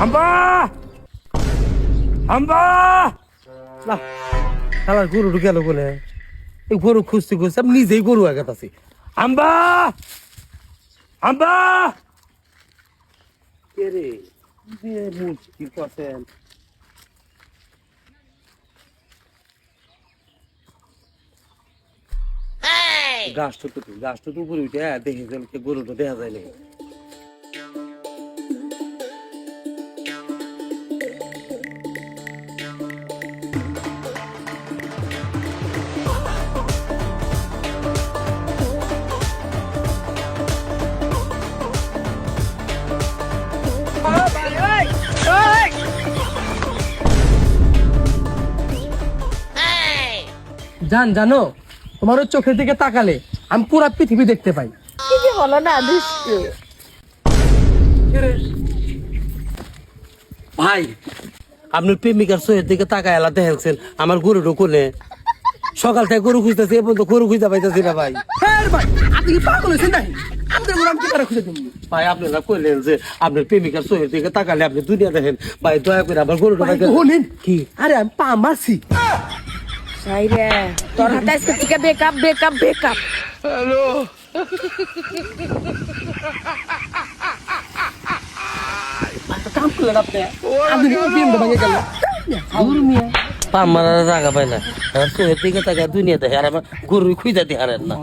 আম্বা আম্বা না শালা গরু ঢুকালো বলে এই গরু খুঁজতে খুঁজতে আমি নিজেই গরু আঘাত আছি আম্বা আম্বা কে রে মুশকিল করছেন গাছটা তো উপরে উঠে দেখে গরুটা দেখা যায় না জানো তোমার ওই চোখের দিকে তাকালে আমি পুরা পৃথিবী দেখতে পাই। কি যে বলো না দুষ্টু। ভাই আপনার প্রেমিকার চোখের দিকে তাকায় এলা দেখেছেন আমার গরুটা কোনে সকাল থেকে গরু খুঁজতেছি এ পর্যন্ত গরু খুঁজতে পাইতেছি না ভাই হ্যাঁ ভাই, আপনি কি পাগল হয়েছেন নাকি? আমাদের গরু আমি কি করে খুঁজে দেবো? ভাই আপনারা কইলেন যে আপনার প্রেমিকার চোখের দিকে তাকালে আপনি দুনিয়া দেখেন ভাই দয়া করে আমার গরুটা ভাই, ভাই হলেন কি আরে আমি পা মারছি। সাইরে তোর হাতে আজকে থেকে বেকআপ বেকআপ বেকআপ। কাম করলেন আপনি, আপনি প্রেমটা ভেঙে গেল। পা মারার জায়গা পাই না আর চোখের দিকে তাকায় দুনিয়া দেখে আর আমার গরু খুঁজা দিয়ে হারেন না